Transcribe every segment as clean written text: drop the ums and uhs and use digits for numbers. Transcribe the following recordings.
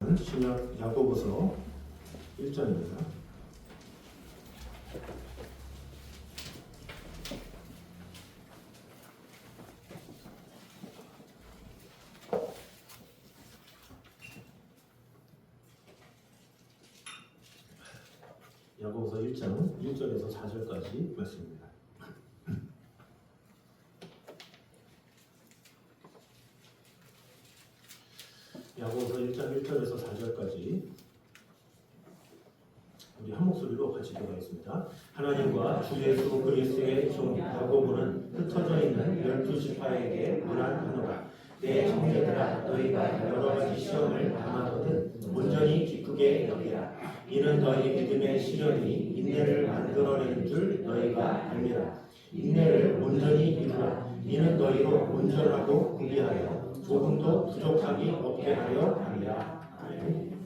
말씀은 신약 야고보서 1장입니다. 야고보서 1장 1절에서 4절까지 말씀입니다. 야고보서 1장 1절에서 4절까지 우리 한 목소리로 같이 읽어보겠습니다. 하나님과 주 예수 그리스도의 종 야고보는 흩어져 있는 12지파에게 문안하노라. 내 형제들아, 너희가 여러 가지 시험을 당하거든 온전히 기쁘게 여기라. 이는 너희 믿음의 시련이 인내를 만들어내는 줄 너희가 알미라. 인내를 온전히 이루라. 이는 너희로 온전하고 구비하여 조금도 부족함이 없게 하려 함이라. 아멘.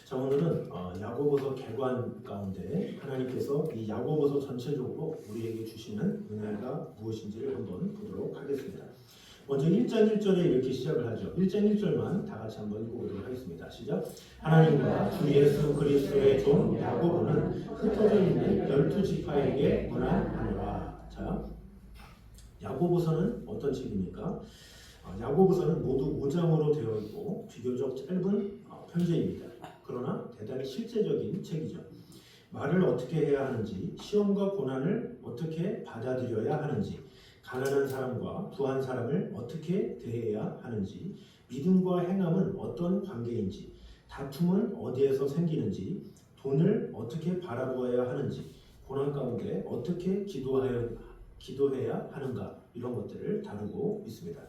자, 오늘은 야고보서 개관 가운데 하나님께서 이 야고보서 전체적으로 우리에게 주시는 은혜가 무엇인지를 한번 보도록 하겠습니다. 먼저 1장 1절에 이렇게 시작을 하죠. 1장 1절만 다 같이 한번 읽어보도록 하겠습니다. 시작. 하나님과 주 예수 그리스도의 종 야고보는 흩어져 있는 12지파에게 문안하노라. 자, 야고보서는 어떤 책입니까? 야고보서는 모두 5장으로 되어 있고 비교적 짧은 편지입니다. 그러나 대단히 실제적인 책이죠. 말을 어떻게 해야 하는지, 시험과 고난을 어떻게 받아들여야 하는지, 가난한 사람과 부한 사람을 어떻게 대해야 하는지, 믿음과 행함은 어떤 관계인지, 다툼은 어디에서 생기는지, 돈을 어떻게 바라보아야 하는지, 고난 가운데 어떻게 기도해야 하는가, 이런 것들을 다루고 있습니다.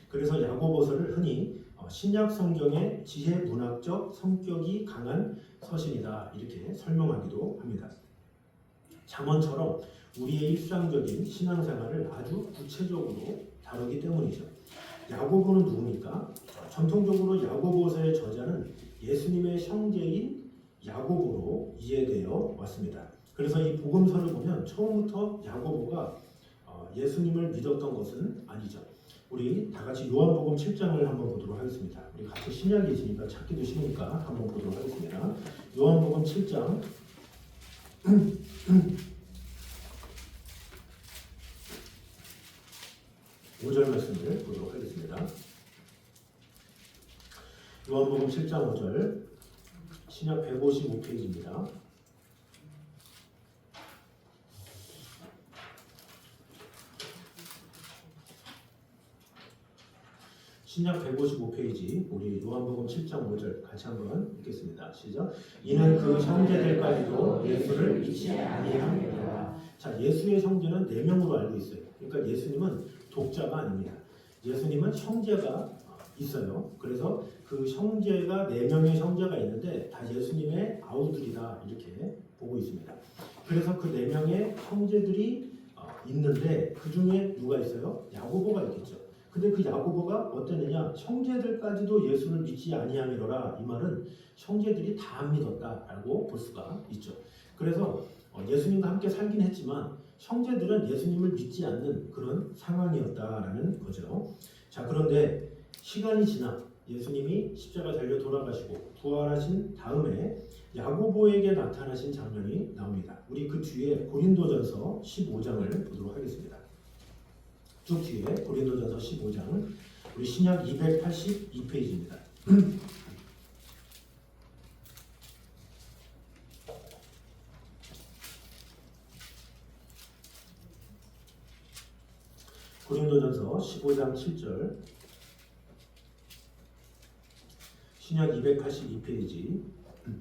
그래서 야고보서를 흔히 신약 성경의 지혜 문학적 성격이 강한 서신이다 이렇게 설명하기도 합니다. 잠언처럼 우리의 일상적인 신앙생활을 아주 구체적으로 다루기 때문이죠. 야고보는 누굽니까? 전통적으로 야고보서의 저자는 예수님의 형제인 야고보로 이해되어 왔습니다. 그래서 이 복음서를 보면 처음부터 야고보가 예수님을 믿었던 것은 아니죠. 우리 다 같이 요한복음 7장을 한번 보도록 하겠습니다. 우리 같이 신약이 있으니까 찾기도 쉬우니까 한번 보도록 하겠습니다. 요한복음 7장 5절 말씀을 보도록 하겠습니다. 요한복음 7장 5절 신약 155페이지입니다. 신약 155페이지 우리 요한복음 7장 5절 같이 한번 읽겠습니다. 시작. 이는 그 형제들까지도 예수를 믿지 아니함이라. 자, 예수의 형제는 4명으로 알고 있어요. 그러니까 예수님은 독자가 아닙니다. 예수님은 형제가 있어요. 그래서 그 형제가 4명의 형제가 있는데 다 예수님의 아우들이다 이렇게 보고 있습니다. 그래서 그 4명의 형제들이 있는데 그 중에 누가 있어요? 야고보가 있겠죠. 근데 그 야고보가 어땠느냐? 형제들까지도 예수를 믿지 아니함이로라. 이 말은 형제들이 다 안 믿었다라고 볼 수가 있죠. 그래서 예수님과 함께 살긴 했지만 형제들은 예수님을 믿지 않는 그런 상황이었다라는 거죠. 자, 그런데 시간이 지나 예수님이 십자가 달려 돌아가시고 부활하신 다음에 야고보에게 나타나신 장면이 나옵니다. 우리 그 뒤에 고린도전서 15장을 보도록 하겠습니다. 쭉 뒤에 고린도전서 15장 우리 신약 282페이지입니다. 고린도전서 15장 7절 신약 282페이지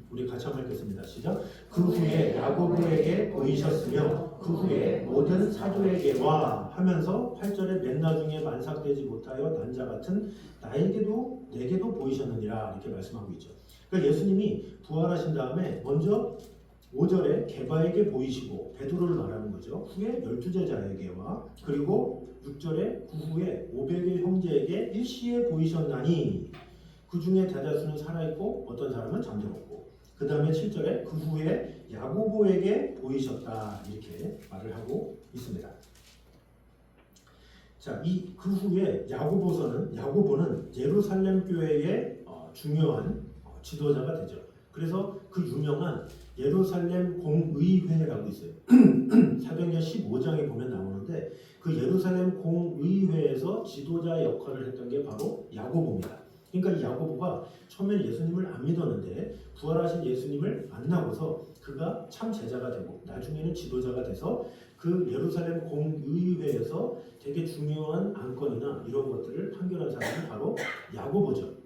우리 같이 한번 읽겠습니다. 시작. 그 후에 야고보에게 보이셨으며 그 후에 모든 사도에게와 하면서 8절에 맨나중에 만삭되지 못하여 난 자 같은 내게도 보이셨느니라 이렇게 말씀하고 있죠. 그러니까 예수님이 부활하신 다음에 먼저 5절에 게바에게 보이시고 베드로를 말하는 거죠. 후에 12제자에게와 그리고 6절에 그 후에 500의 형제에게 일시에 보이셨나니 그 중에 대다수는 살아있고 어떤 사람은 잠들었고 그 다음에 7절에 그 후에 야고보에게 보이셨다 이렇게 말을 하고 있습니다. 자, 그 후에 야고보는 예루살렘 교회의 중요한 지도자가 되죠. 그래서 그 유명한 예루살렘 공의회라고 있어요. 사도행전 15장에 보면 나오는데 그 예루살렘 공의회에서 지도자 역할을 했던 게 바로 야고보입니다. 그러니까 이 야고보가 처음에는 예수님을 안 믿었는데 부활하신 예수님을 만나고서 그가 참 제자가 되고 나중에는 지도자가 돼서 그 예루살렘 공의회에서 되게 중요한 안건이나 이런 것들을 판결한 사람이 바로 야고보죠.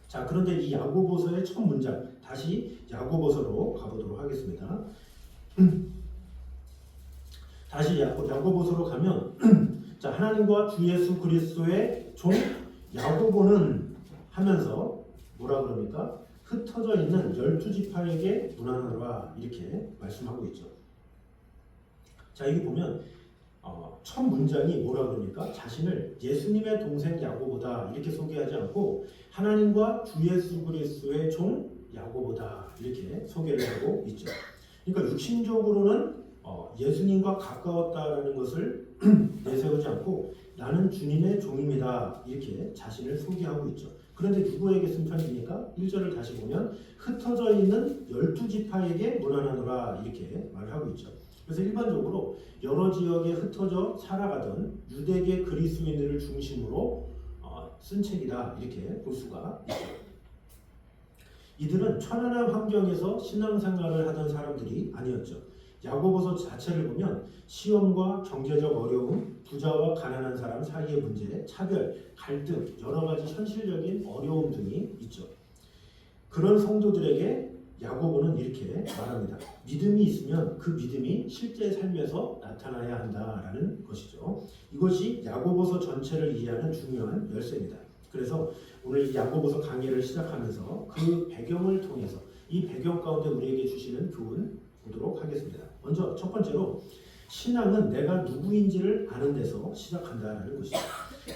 자, 그런데 이 야고보서의 첫 문장, 다시 야고보서로 가보도록 하겠습니다. 다시 야고보서로 가면 자, 하나님과 주 예수 그리스도의 종 야고보는 하면서 뭐라 그럽니까? 흩어져 있는 12지파에게 문안하라 이렇게 말씀하고 있죠. 자, 여기 보면 첫 문장이 뭐라 그럽니까? 자신을 예수님의 동생 야고보다 이렇게 소개하지 않고 하나님과 주 예수 그리스도의 종 야고보다 이렇게 소개를 하고 있죠. 그러니까 육신적으로는 예수님과 가까웠다라는 것을 내세우지 않고 나는 주님의 종입니다 이렇게 자신을 소개하고 있죠. 그런데 누구에게 쓴 편지입니까? 1절을 다시 보면 흩어져 있는 12지파에게 문안하노라 이렇게 말하고 있죠. 그래서 일반적으로 여러 지역에 흩어져 살아가던 유대계 그리스도인들을 중심으로 쓴 책이다 이렇게 볼 수가 있죠. 이들은 천안한 환경에서 신앙생활을 하던 사람들이 아니었죠. 야고보서 자체를 보면 시험과 경제적 어려움, 부자와 가난한 사람 사이의 문제, 차별, 갈등, 여러 가지 현실적인 어려움 등이 있죠. 그런 성도들에게 야고보는 이렇게 말합니다. 믿음이 있으면 그 믿음이 실제 삶에서 나타나야 한다라는 것이죠. 이것이 야고보서 전체를 이해하는 중요한 열쇠입니다. 그래서 오늘 이 야고보서 강의를 시작하면서 그 배경을 통해서 이 배경 가운데 우리에게 주시는 교훈 보도록 하겠습니다. 먼저 첫 번째로 신앙은 내가 누구인지를 아는 데서 시작한다는 것이죠.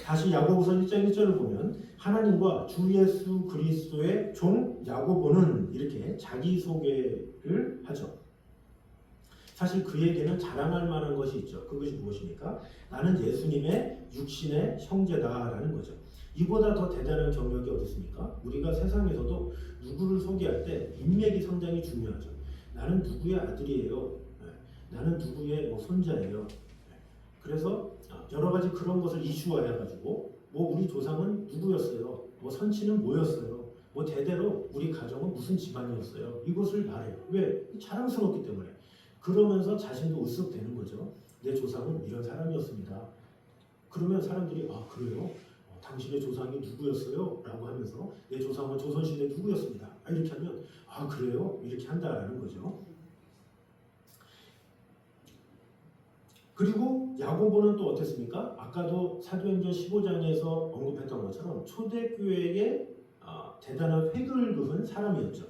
다시 야고보서 1장 1절을 보면 하나님과 주 예수 그리스도의 종 야고보는 이렇게 자기소개를 하죠. 사실 그에게는 자랑할 만한 것이 있죠. 그것이 무엇입니까? 나는 예수님의 육신의 형제다라는 거죠. 이보다 더 대단한 경력이 어디 있습니까? 우리가 세상에서도 누구를 소개할 때 인맥이 상당히 중요하죠. 나는 누구의 아들이에요. 나는 누구의 손자예요. 그래서 여러 가지 그런 것을 이슈화해가지고 우리 조상은 누구였어요. 선친은 뭐였어요. 대대로 우리 가정은 무슨 집안이었어요. 이것을 말해요. 왜? 자랑스럽기 때문에. 그러면서 자신도 으쓱대는 거죠. 내 조상은 이런 사람이었습니다. 그러면 사람들이 그래요? 당신의 조상이 누구였어요? 라고 하면서 내 조상은 조선시대 누구였습니다. 이렇게 하면 그래요? 이렇게 한다라는 거죠. 그리고 야고보는 또 어땠습니까? 아까도 사도행전 15장에서 언급했던 것처럼 초대교회의 대단한 획을 그은 사람이었죠.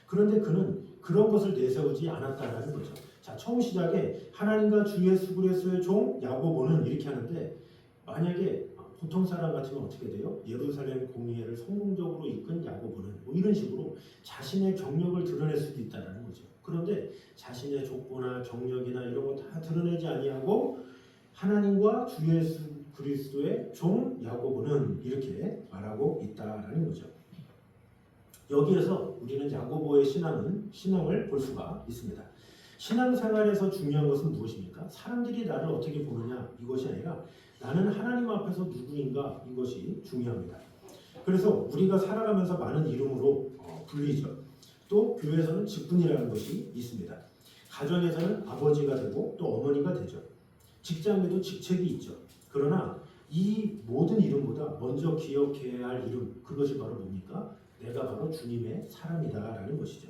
그런데 그는 그런 것을 내세우지 않았다라는 거죠. 자, 처음 시작에 하나님과 주 예수 그리스도의 종 야고보는 이렇게 하는데 만약에 보통 사람 같으면 어떻게 돼요? 예루살렘 공의회를 성공적으로 이끈 야고보는 이런 식으로 자신의 경력을 드러낼 수도 있다는 거죠. 그런데 자신의 족보나 경력이나 이런 거 다 드러내지 아니하고 하나님과 주 예수 그리스도의 종 야고보는 이렇게 말하고 있다라는 거죠. 여기에서 우리는 야고보의 신앙을 볼 수가 있습니다. 신앙생활에서 중요한 것은 무엇입니까? 사람들이 나를 어떻게 보느냐 이것이 아니라 나는 하나님 앞에서 누구인가 이것이 중요합니다. 그래서 우리가 살아가면서 많은 이름으로 불리죠. 또 교회에서는 직분이라는 것이 있습니다. 가정에서는 아버지가 되고 또 어머니가 되죠. 직장에도 직책이 있죠. 그러나 이 모든 이름보다 먼저 기억해야 할 이름, 그것이 바로 뭡니까? 내가 바로 주님의 사람이다라는 것이죠.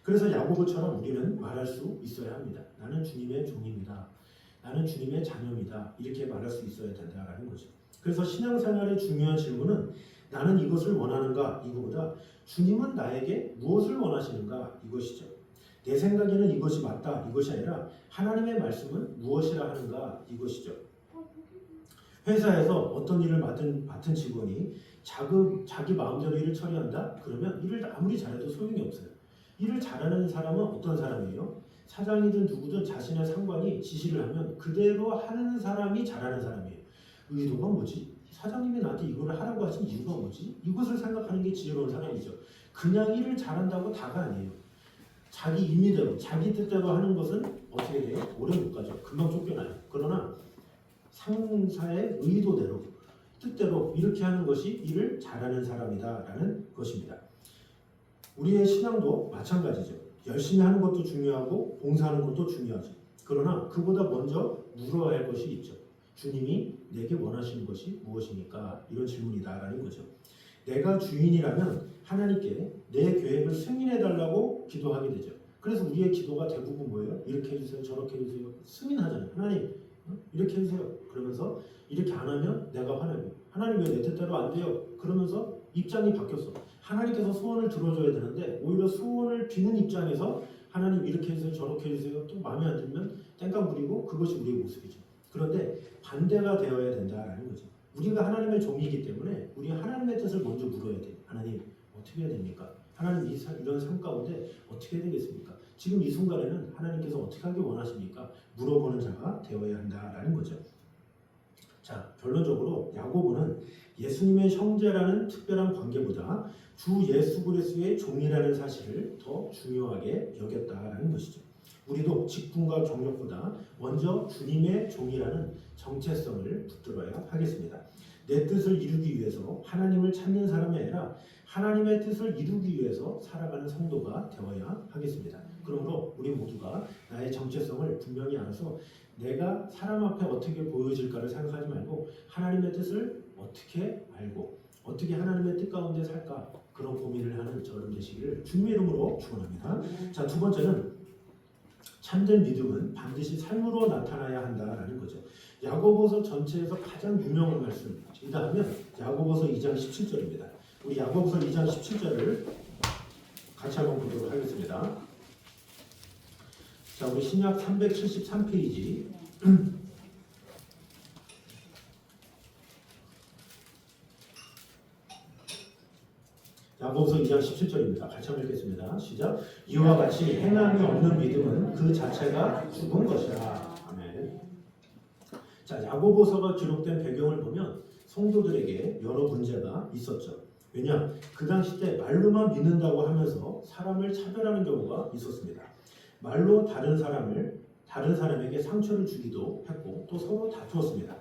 그래서 야고보처럼 우리는 말할 수 있어야 합니다. 나는 주님의 종입니다. 나는 주님의 자녀입니다. 이렇게 말할 수 있어야 된다라는 거죠. 그래서 신앙생활의 중요한 질문은 나는 이것을 원하는가 이거보다 주님은 나에게 무엇을 원하시는가 이것이죠. 내 생각에는 이것이 맞다 이것이 아니라 하나님의 말씀은 무엇이라 하는가 이것이죠. 회사에서 어떤 일을 맡은 직원이 자기 마음대로 일을 처리한다? 그러면 일을 아무리 잘해도 소용이 없어요. 일을 잘하는 사람은 어떤 사람이에요? 사장이든 누구든 자신의 상관이 지시를 하면 그대로 하는 사람이 잘하는 사람이에요. 의도가 뭐지? 사장님이 나한테 이거를 하라고 하신 이유가 뭐지? 이것을 생각하는 게 지혜로운 사람이죠. 그냥 일을 잘한다고 다가 아니에요. 자기 임의대로, 자기 뜻대로 하는 것은 어떻게 돼요? 오래 못 가죠. 금방 쫓겨나요. 그러나 상사의 의도대로, 뜻대로 이렇게 하는 것이 일을 잘하는 사람이다라는 것입니다. 우리의 신앙도 마찬가지죠. 열심히 하는 것도 중요하고 봉사하는 것도 중요하죠. 그러나 그보다 먼저 물어야 할 것이 있죠. 주님이 내게 원하시는 것이 무엇입니까? 이런 질문이다라는 거죠. 내가 주인이라면 하나님께 내 계획을 승인해달라고 기도하게 되죠. 그래서 우리의 기도가 대부분 뭐예요? 이렇게 해주세요, 저렇게 해주세요. 승인하잖아요. 하나님 이렇게 해주세요. 그러면서 이렇게 안 하면 내가 화내고, 하나님 왜 내 뜻대로 안 돼요? 그러면서 입장이 바뀌었어. 하나님께서 소원을 들어줘야 되는데 오히려 소원을 비는 입장에서 하나님 이렇게 해주세요, 저렇게 해주세요. 또 마음에 안 들면 땡깡 부리고, 그것이 우리의 모습이죠. 그런데 반대가 되어야 된다라는 거죠. 우리가 하나님의 종이기 때문에 우리 하나님의 뜻을 먼저 물어야 돼요. 하나님 어떻게 해야 됩니까? 하나님 이런 삶 가운데 어떻게 해야 되겠습니까? 지금 이 순간에는 하나님께서 어떻게 하기 원하십니까? 물어보는 자가 되어야 한다라는 거죠. 자, 결론적으로 야고보는 예수님의 형제라는 특별한 관계보다 주 예수 그리스도의 종이라는 사실을 더 중요하게 여겼다라는 것이죠. 우리도 직분과 경력보다 먼저 주님의 종이라는 정체성을 붙들어야 하겠습니다. 내 뜻을 이루기 위해서 하나님을 찾는 사람이 아니라 하나님의 뜻을 이루기 위해서 살아가는 성도가 되어야 하겠습니다. 그러므로 우리 모두가 나의 정체성을 분명히 알아서 내가 사람 앞에 어떻게 보여질까를 생각하지 말고 하나님의 뜻을 어떻게 알고 어떻게 하나님의 뜻 가운데 살까, 그런 고민을 하는 저런 되시기를 주님의 이름으로 축원합니다. 자, 두 번째는 참된 믿음은 반드시 삶으로 나타나야 한다라는 거죠. 야고보서 전체에서 가장 유명한 말씀이다 하면 야고보서 2장 17절입니다. 우리 야고보서 2장 17절을 같이 한번 보도록 하겠습니다. 자, 우리 신약 373페이지. 야고보서 2장 17절입니다. 같이 한번 읽겠습니다. 시작. 이와 같이 행함이 없는 믿음은 그 자체가 죽은 것이라. 아멘. 자, 야고보서가 기록된 배경을 보면 성도들에게 여러 문제가 있었죠. 왜냐? 그 당시 때 말로만 믿는다고 하면서 사람을 차별하는 경우가 있었습니다. 말로 다른 사람에게 상처를 주기도 했고 또 서로 다투었습니다.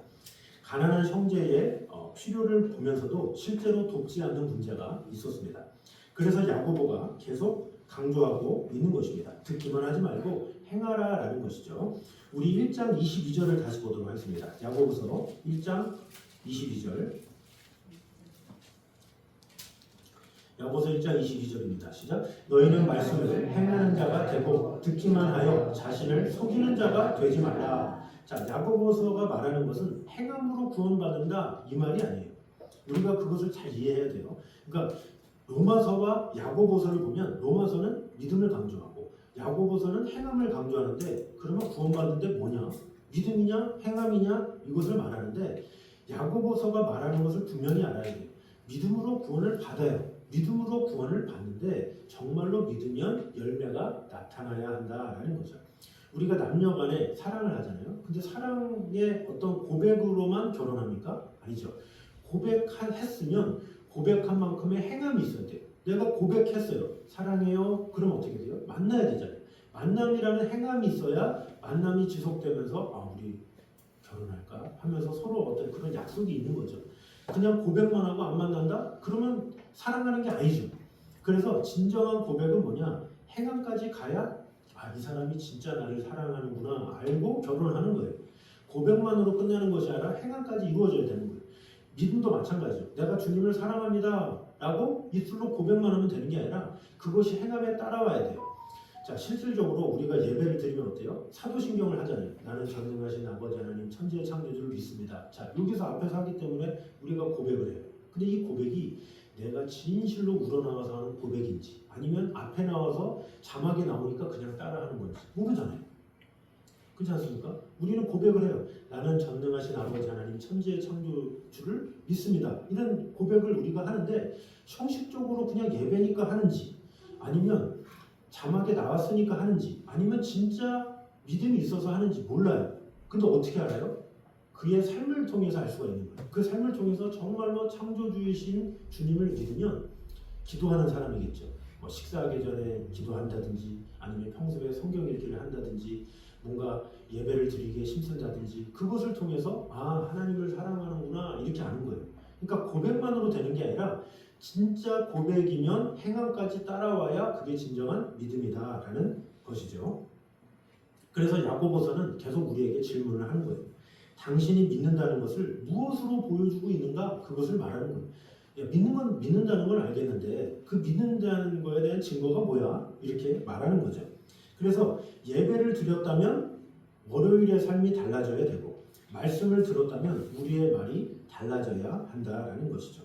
가난한 형제의 필요를 보면서도 실제로 돕지 않는 문제가 있었습니다. 그래서 야고보가 계속 강조하고 있는 것입니다. 듣기만 하지 말고 행하라라는 것이죠. 우리 1장 22절을 다시 보도록 하겠습니다. 야고보서 1장 22절. 야고보서 1장 22절입니다. 시작. 너희는 말씀을 행하는 자가 되고 듣기만 하여 자신을 속이는 자가 되지 말라. 자, 야고보서가 말하는 것은 행함으로 구원받는다 이 말이 아니에요. 우리가 그것을 잘 이해해야 돼요. 그러니까 로마서와 야고보서를 보면 로마서는 믿음을 강조하고 야고보서는 행함을 강조하는데, 그러면 구원받는데 뭐냐? 믿음이냐 행함이냐 이것을 말하는데, 야고보서가 말하는 것을 분명히 알아야 돼요. 믿음으로 구원을 받아요. 믿음으로 구원을 받는데 정말로 믿으면 열매가 나타나야 한다라는 거죠. 우리가 남녀 간에 사랑을 하잖아요. 근데 사랑의 어떤 고백으로만 결혼합니까? 아니죠. 고백했으면 고백한 만큼의 행함이 있어야 돼요. 내가 고백했어요. 사랑해요. 그럼 어떻게 돼요? 만나야 되잖아요. 만남이라는 행함이 있어야 만남이 지속되면서 우리 결혼할까 하면서 서로 어떤 그런 약속이 있는 거죠. 그냥 고백만 하고 안 만난다? 그러면 사랑하는 게 아니죠. 그래서 진정한 고백은 뭐냐? 행함까지 가야 이 사람이 진짜 나를 사랑하는구나 알고 결혼을 하는 거예요. 고백만으로 끝나는 것이 아니라 행함까지 이루어져야 되는 거예요. 믿음도 마찬가지죠. 내가 주님을 사랑합니다 라고 입술로 고백만 하면 되는 게 아니라 그것이 행함에 따라와야 돼요. 자, 실질적으로 우리가 예배를 드리면 어때요? 사도신경을 하잖아요. 나는 전능하신 아버지 하나님 천지의 창조주를 믿습니다. 자, 여기서 앞에서 하기 때문에 우리가 고백을 해요. 근데 이 고백이 내가 진실로 우러나와서 하는 고백인지 아니면 앞에 나와서 자막에 나오니까 그냥 따라하는 건지 모르잖아요. 그렇지 않습니까? 우리는 고백을 해요. 나는 전능하신 아버지 하나님 천지의 창조주를 믿습니다. 이런 고백을 우리가 하는데 형식적으로 그냥 예배니까 하는지 아니면 자막에 나왔으니까 하는지 아니면 진짜 믿음이 있어서 하는지 몰라요. 근데 어떻게 알아요? 그의 삶을 통해서 알 수가 있는 거예요. 그 삶을 통해서 정말로 창조주이신 주님을 믿으면 기도하는 사람이겠죠. 뭐 식사하기 전에 기도한다든지 아니면 평소에 성경 읽기를 한다든지 뭔가 예배를 드리기에 힘쓴다든지 그것을 통해서 아 하나님을 사랑하는구나 이렇게 아는 거예요. 그러니까 고백만으로 되는 게 아니라 진짜 고백이면 행함까지 따라와야 그게 진정한 믿음이다라는 것이죠. 그래서 야고보서는 계속 우리에게 질문을 하는 거예요. 당신이 믿는다는 것을 무엇으로 보여주고 있는가? 그것을 말하는 거예요. 야, 믿는 건 믿는다는 걸 알겠는데 그 믿는다는 거에 대한 증거가 뭐야? 이렇게 말하는 거죠. 그래서 예배를 드렸다면 월요일의 삶이 달라져야 되고 말씀을 들었다면 우리의 말이 달라져야 한다라는 것이죠.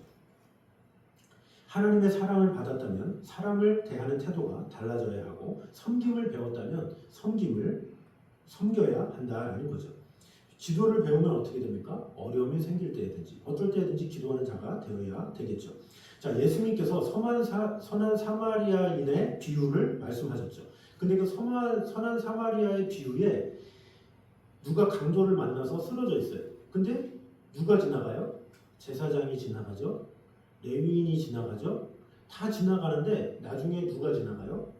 하나님의 사랑을 받았다면 사람을 대하는 태도가 달라져야 하고 섬김을 배웠다면 섬김을 섬겨야 한다라는 거죠. 기도를 배우면 어떻게 됩니까? 어려움이 생길 때든지 어떨 때든지 기도하는 자가 되어야 되겠죠. 자, 예수님께서 선한 사마리아인의 비유를 말씀하셨죠. 근데 그 선한 사마리아의 비유에 누가 강도를 만나서 쓰러져 있어요. 근데 누가 지나가요? 제사장이 지나가죠. 레위인이 지나가죠. 다 지나가는데 나중에 누가 지나가요?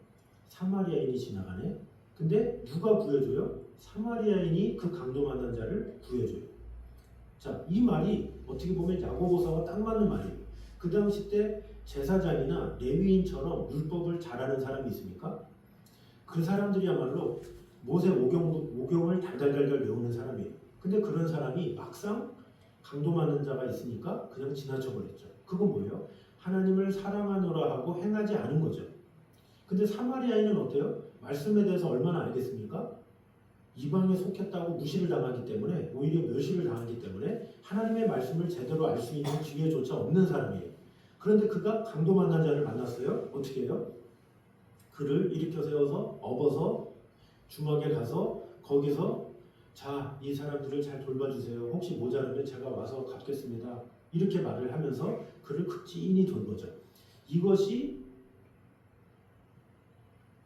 사마리아인이 지나가네. 근데 누가 구해줘요? 사마리아인이 그 강도 만난 자를 구해줘요. 자, 이 말이 어떻게 보면 야고보서와 딱 맞는 말이에요. 그 당시 때 제사장이나 레위인처럼 율법을 잘하는 사람이 있습니까? 그 사람들이야말로 모세 오경을 달달달달 외우는 사람이에요. 근데 그런 사람이 막상 강도 맞는 자가 있으니까 그냥 지나쳐버렸죠. 그건 뭐예요? 하나님을 사랑하노라 하고 행하지 않은 거죠. 근데 사마리아인은 어때요? 말씀에 대해서 얼마나 알겠습니까? 이방에 속했다고 무시를 당하기 때문에 오히려 멸시를 당하기 때문에 하나님의 말씀을 제대로 알 수 있는 기회조차 없는 사람이에요. 그런데 그가 강도 만난 자를 만났어요. 어떻게 해요? 그를 일으켜 세워서 업어서 주막에 가서 거기서 자, 이 사람들을 잘 돌봐주세요. 혹시 모자라면 제가 와서 갚겠습니다. 이렇게 말을 하면서 그를 극진히 돌보죠. 이것이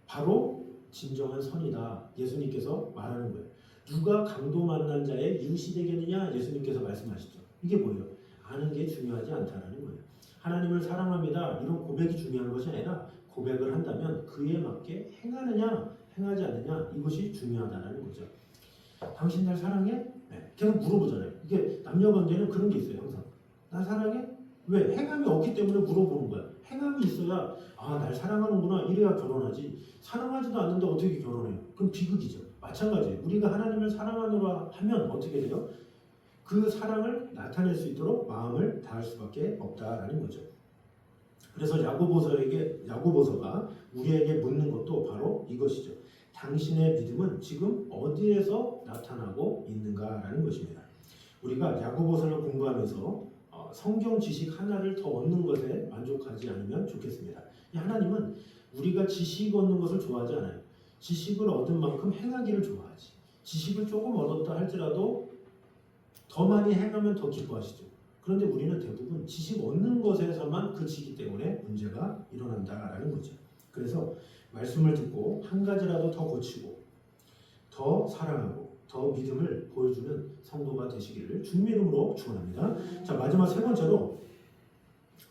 바로 진정한 선이다. 예수님께서 말하는 거예요. 누가 강도 만난 자의 이웃이 되겠느냐? 예수님께서 말씀하시죠. 이게 뭐예요? 아는 게 중요하지 않다는 거예요. 하나님을 사랑합니다. 이런 고백이 중요한 것이 아니라 고백을 한다면 그에 맞게 행하느냐 행하지 않느냐 이것이 중요하다는 거죠. 당신 날 사랑해? 네. 계속 물어보잖아요. 이게 남녀관계는 그런 게 있어요. 항상 날 사랑해? 왜? 행함이 없기 때문에 물어보는 거야. 행함이 있어야 아, 날 사랑하는구나 이래야 결혼하지. 사랑하지도 않는데 어떻게 결혼해요? 그럼 비극이죠. 마찬가지예요. 우리가 하나님을 사랑하노라 하면 어떻게 돼요? 그 사랑을 나타낼 수 있도록 마음을 다할 수밖에 없다라는 거죠. 그래서 야고보서가 우리에게 묻는 것도 바로 이것이죠. 당신의 믿음은 지금 어디에서 나타나고 있는가라는 것입니다. 우리가 야고보서를 공부하면서 성경 지식 하나를 더 얻는 것에 만족하지 않으면 좋겠습니다. 하나님은 우리가 지식 얻는 것을 좋아하지 않아요. 지식을 얻은 만큼 행하기를 좋아하지. 지식을 조금 얻었다 할지라도 더 많이 행하면 더 기뻐하시죠. 그런데 우리는 대부분 지식 얻는 것에서만 그치기 때문에 문제가 일어난다라는 거죠. 그래서 말씀을 듣고 한 가지라도 더 고치고 더 사랑하고 더 믿음을 보여주는 성도가 되시기를 주님의 이름으로 축원합니다. 자, 마지막 세 번째로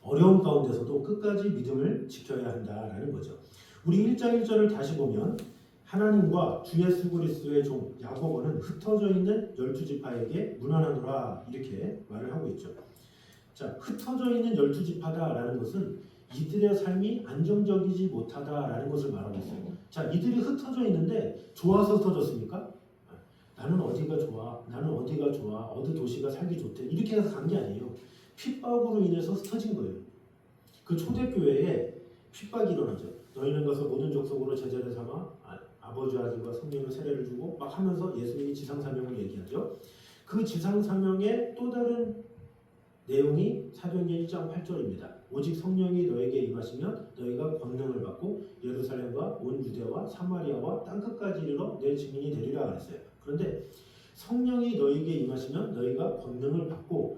어려움 가운데서도 끝까지 믿음을 지켜야 한다라는 거죠. 우리 1장 1절을 다시 보면 하나님과 주 예수 그리스도의 종 야고보는 흩어져 있는 12지파에게 문안하노라 이렇게 말을 하고 있죠. 자, 흩어져 있는 12지파다라는 것은 이들의 삶이 안정적이지 못하다라는 것을 말하고 있어요. 자, 이들이 흩어져 있는데 좋아서 흩어졌습니까? 나는 어디가 좋아, 나는 어디가 좋아, 어디 도시가 살기 좋대 이렇게 해서 간 게 아니에요. 핍박으로 인해서 흩어진 거예요. 그 초대교회에 핍박이 일어나죠. 너희는 가서 모든 족속으로 제자를 삼아 아버지와 아들과 성령의 세례를 주고 막 하면서 예수님이 지상사명을 얘기하죠. 그 지상사명의 또 다른 내용이 사도행전 1장 8절입니다. 오직 성령이 너에게 임하시면 너희가 권능을 받고 예루살렘과 온 유대와 사마리아와 땅끝까지 이르러 내 증인이 되리라 그랬어요. 그런데 성령이 너희에게 임하시면 너희가 권능을 받고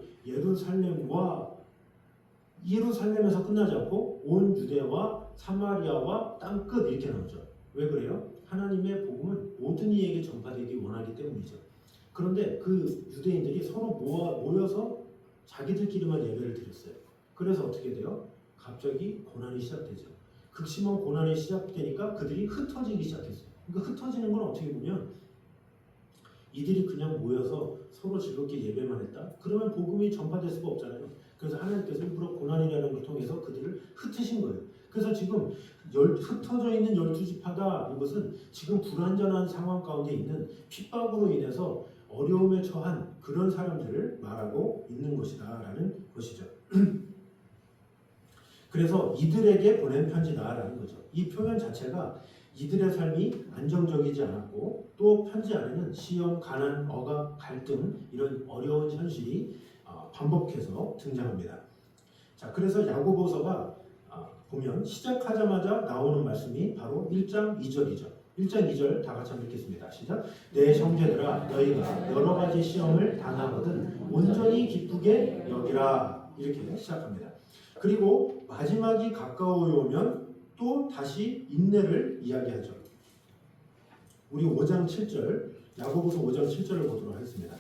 예루살렘에서 끝나지 않고 온 유대와 사마리아와 땅끝 이렇게 나오죠. 왜 그래요? 하나님의 복음은 모든 이에게 전파되기 원하기 때문이죠. 그런데 그 유대인들이 서로 모여서 자기들끼리만 예배를 드렸어요. 그래서 어떻게 돼요? 갑자기 고난이 시작되죠. 극심한 고난이 시작되니까 그들이 흩어지기 시작했어요. 그러니까 흩어지는 건 어떻게 보면 이들이 그냥 모여서 서로 즐겁게 예배만 했다? 그러면 복음이 전파될 수가 없잖아요. 그래서 하나님께서 일부러 고난이라는 걸 통해서 그들을 흩으신 거예요. 그래서 지금 흩어져 있는 12지파다. 이것은 지금 불완전한 상황 가운데 있는 핍박으로 인해서 어려움에 처한 그런 사람들을 말하고 있는 것이다 라는 것이죠. 그래서 이들에게 보낸 편지다라는 거죠. 이 표현 자체가 이들의 삶이 안정적이지 않았고 또 편지 안에는 시험, 가난, 억압, 갈등 이런 어려운 현실이 반복해서 등장합니다. 자, 그래서 야고보서가 보면 시작하자마자 나오는 말씀이 바로 1장 2절이죠. 1장 2절 다 같이 한번 읽겠습니다. 시작. 내 형제들아 너희가 여러 가지 시험을 당하거든 온전히 기쁘게 여기라. 이렇게 시작합니다. 그리고 마지막이 가까워 오면 또 다시 인내를 이야기하죠. 우리 5장 7절 야고보서 5장 7절을 보도록 하겠습니다.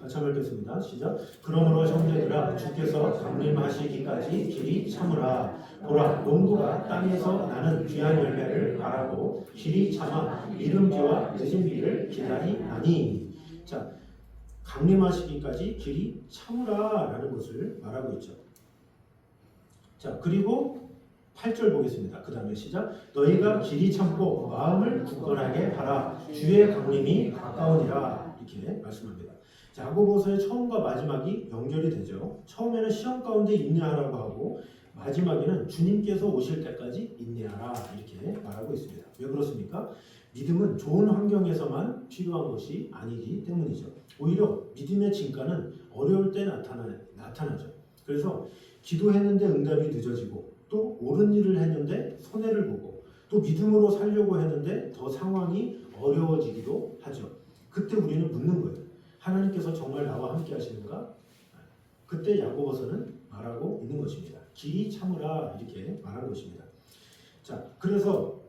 처음 읽겠습니다. 시작. 그러므로 형제들아 주께서 강림하시기까지 길이 참으라. 보라 농부가 땅에서 나는 귀한 열매를 바라고 길이 참아 이른 비와 늦은 비를 기다리나니. 자, 강림하시기까지 길이 참으라라는 것을 말하고 있죠. 자, 그리고 8절 보겠습니다. 그 다음에 시작. 너희가 길이 참고 마음을 굳건하게 하라. 주의 강림이 가까우니라. 이렇게 말씀합니다. 야고보서의 처음과 마지막이 연결이 되죠. 처음에는 시험 가운데 인내하라고 하고 마지막에는 주님께서 오실 때까지 인내하라 이렇게 말하고 있습니다. 왜 그렇습니까? 믿음은 좋은 환경에서만 필요한 것이 아니기 때문이죠. 오히려 믿음의 진가는 어려울 때 나타나죠. 그래서 기도했는데 응답이 늦어지고 또 옳은 일을 했는데 손해를 보고 또 믿음으로 살려고 했는데 더 상황이 어려워지기도 하죠. 그때 우리는 묻는 거예요. 하나님께서 정말 나와 함께 하시는가? 그때 야고보서는 말하고 있는 것입니다. 길이 참으라 이렇게 말한 것입니다. 자, 그래서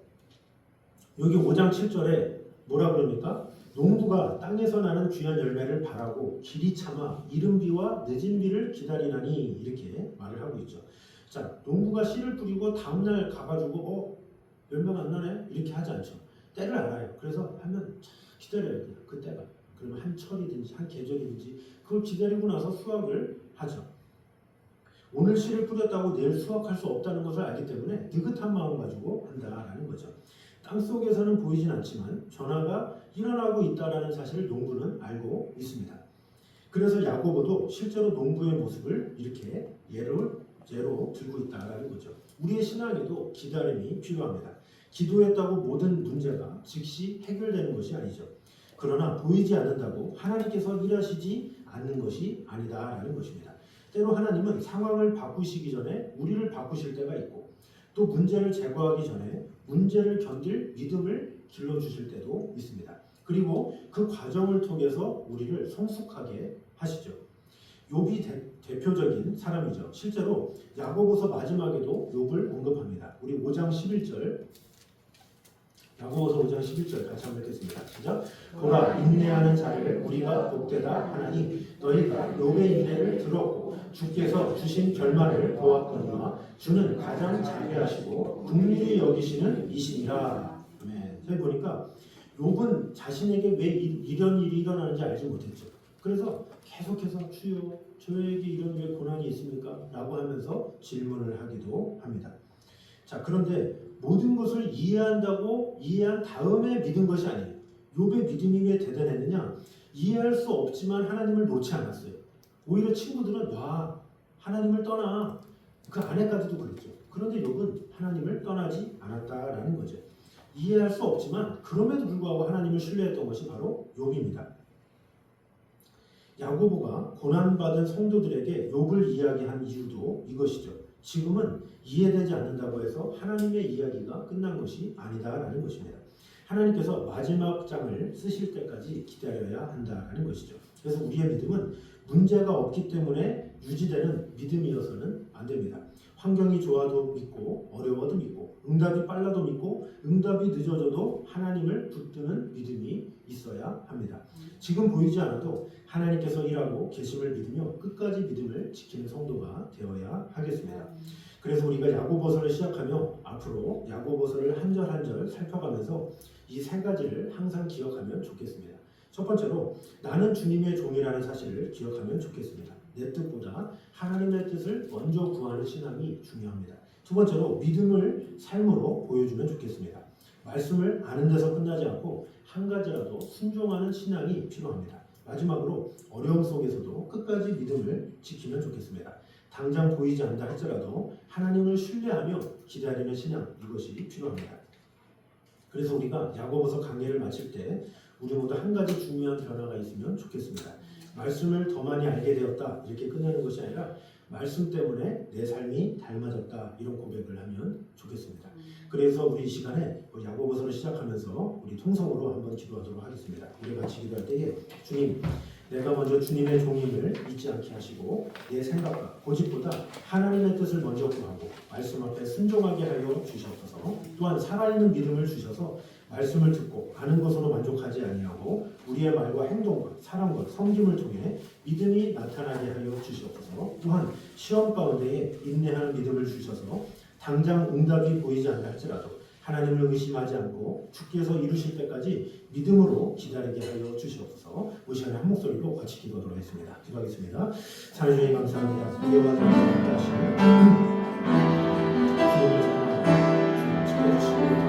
여기 5장 7절에 뭐라 그럽니까? 농부가 땅에서 나는 귀한 열매를 바라고 길이 참아 이른 비와 늦은 비를 기다리나니 이렇게 말을 하고 있죠. 자, 농부가 씨를 뿌리고 다음날 가가지고 열매가 안 나네 이렇게 하지 않죠. 때를 알아요. 그래서 하면 기다려야 돼요. 그 때가. 그러면 한 철이든지 한 계절이든지 그걸 기다리고 나서 수확을 하죠. 오늘 씨를 뿌렸다고 내일 수확할 수 없다는 것을 알기 때문에 느긋한 마음 가지고 한다라는 거죠. 땅속에서는 보이진 않지만 변화가 일어나고 있다는 사실을 농부는 알고 있습니다. 그래서 야고보도 실제로 농부의 모습을 이렇게 예로 들고 있다는 거죠. 우리의 신앙에도 기다림이 필요합니다. 기도했다고 모든 문제가 즉시 해결되는 것이 아니죠. 그러나 보이지 않는다고 하나님께서 일하시지 않는 것이 아니다라는 것입니다. 때로 하나님은 상황을 바꾸시기 전에 우리를 바꾸실 때가 있고 또 문제를 제거하기 전에 문제를 견딜 믿음을 길러주실 때도 있습니다. 그리고 그 과정을 통해서 우리를 성숙하게 하시죠. 욥이 대표적인 사람이죠. 실제로 야고보서 마지막에도 욥을 언급합니다. 우리 5장 11절 야고보서 5장 11절 같이 한번 읽겠습니다. 시작. 보라 인내하는 자를 우리가 복되다 하나니 너희가 욥의 인내를 들었고 주께서 주신 결말을 보았거니와 주는 가장 자비하시고 긍휼히 여기시는 이시니라. 아멘. 저희 보니까 욥은 자신에게 왜 이런 일이 일어나는지 알지 못했죠. 그래서 계속해서 주여 저에게 이런 왜 고난이 있습니까? 라고 하면서 질문을 하기도 합니다. 자, 그런데 모든 것을 이해한 다음에 믿은 것이 아니에요. 욥의 믿음이 왜 대단했느냐? 이해할 수 없지만 하나님을 놓지 않았어요. 오히려 친구들은 와 하나님을 떠나 그 아내까지도 그랬죠. 그런데 욥은 하나님을 떠나지 않았다라는 거죠. 이해할 수 없지만 그럼에도 불구하고 하나님을 신뢰했던 것이 바로 욥입니다. 야고보가 고난받은 성도들에게 욥을 이야기한 이유도 이것이죠. 지금은 이해되지 않는다고 해서 하나님의 이야기가 끝난 것이 아니다라는 것입니다. 하나님께서 마지막 장을 쓰실 때까지 기다려야 한다는 것이죠. 그래서 우리의 믿음은 문제가 없기 때문에 유지되는 믿음이어서는 안 됩니다. 환경이 좋아도 믿고 어려워도 믿고 응답이 빨라도 믿고 응답이 늦어져도 하나님을 붙드는 믿음이 있어야 합니다. 지금 보이지 않아도 하나님께서 일하고 계심을 믿으며 끝까지 믿음을 지키는 성도가 되어야 하겠습니다. 그래서 우리가 야고보서를 시작하며 앞으로 야고보서를 한 절 한 절 살펴가면서 이 세 가지를 항상 기억하면 좋겠습니다. 첫 번째로 나는 주님의 종이라는 사실을 기억하면 좋겠습니다. 내 뜻보다 하나님의 뜻을 먼저 구하는 신앙이 중요합니다. 두 번째로 믿음을 삶으로 보여주면 좋겠습니다. 말씀을 아는 데서 끝나지 않고 한 가지라도 순종하는 신앙이 필요합니다. 마지막으로 어려움 속에서도 끝까지 믿음을 지키면 좋겠습니다. 당장 보이지 않는다 할지라도 하나님을 신뢰하며 기다리는 신앙, 이것이 필요합니다. 그래서 우리가 야고보서 강의를 마칠 때 우리 모두 한 가지 중요한 변화가 있으면 좋겠습니다. 말씀을 더 많이 알게 되었다 이렇게 끝내는 것이 아니라 말씀 때문에 내 삶이 닮아졌다 이런 고백을 하면 좋겠습니다. 그래서 우리 이 시간에 야고보서를 시작하면서 우리 통성으로 한번 기도하도록 하겠습니다. 우리 같이 기도할 때에 주님, 내가 먼저 주님의 종임을 잊지 않게 하시고 내 생각과 고집보다 하나님의 뜻을 먼저 구하고 말씀 앞에 순종하게 하여 주시옵소서. 또한 살아있는 믿음을 주셔서 말씀을 듣고 아는 것으로 만족하지 아니하고 우리의 말과 행동과 사랑과 섬김을 통해 믿음이 나타나게 하여 주시옵소서. 또한 시험 가운데에 인내하는 믿음을 주셔서 당장 응답이 보이지 않다 할지라도 하나님을 의심하지 않고 주께서 이루실 때까지 믿음으로 기다리게 하여 주시옵소서. 우리 시간에 한 목소리로 같이 기도하도록 하겠습니다. 기도하겠습니다. 사랑해 주님 감사합니다. 우리와 함께 하시는 주님을 지켜주시고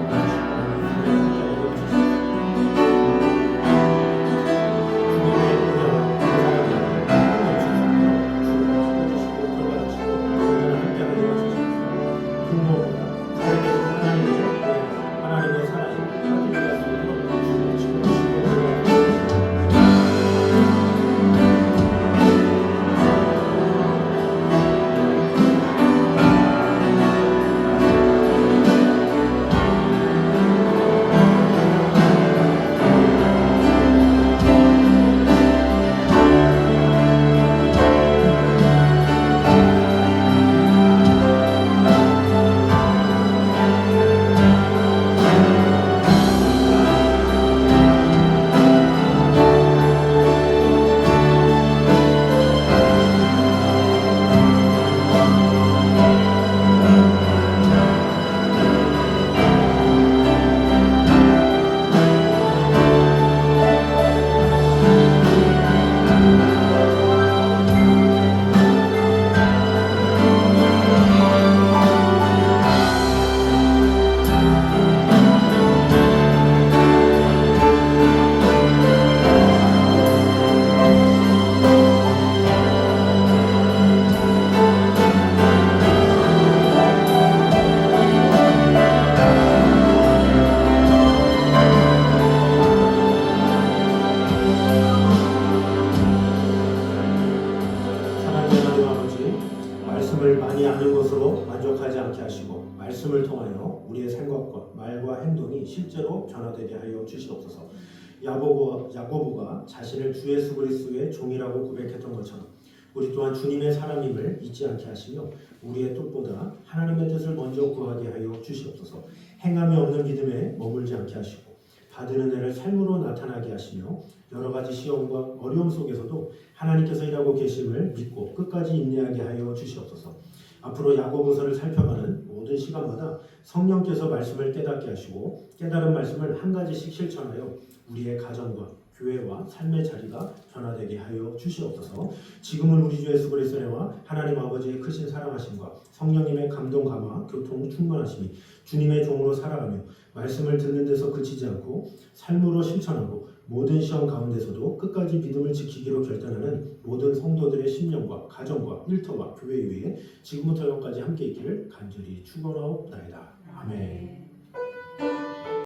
말씀을 많이 아는 것으로 만족하지 않게 하시고 말씀을 통하여 우리의 생각과 말과 행동이 실제로 변화되게 하여 주시옵소서. 야고보가 자신을 주 예수 그리스도의 종이라고 고백했던 것처럼 우리 또한 주님의 사람임을 잊지 않게 하시며 우리의 뜻보다 하나님의 뜻을 먼저 구하게 하여 주시옵소서. 행함이 없는 믿음에 머물지 않게 하시고 받은 은혜를 삶으로 나타나게 하시며 여러 가지 시험과 어려움 속에서도 하나님께서 일하고 계심을 믿고 끝까지 인내하게 하여 주시옵소서. 앞으로 야고보서를 살펴가는 모든 시간마다 성령께서 말씀을 깨닫게 하시고 깨달은 말씀을 한 가지씩 실천하여 우리의 가정과 교회와 삶의 자리가 변화되게 하여 주시옵소서. 지금은 우리 주 예수 그리스도의 은혜와 하나님 아버지의 크신 사랑하심과 성령님의 감동 감화 교통 충만하심이 주님의 종으로 살아가며 말씀을 듣는 데서 그치지 않고 삶으로 실천하고 모든 시험 가운데서도 끝까지 믿음을 지키기로 결단하는 모든 성도들의 심령과 가정과 일터와 교회 위에 지금부터 영까지 함께 있기를 간절히 축원하옵나이다. 아멘.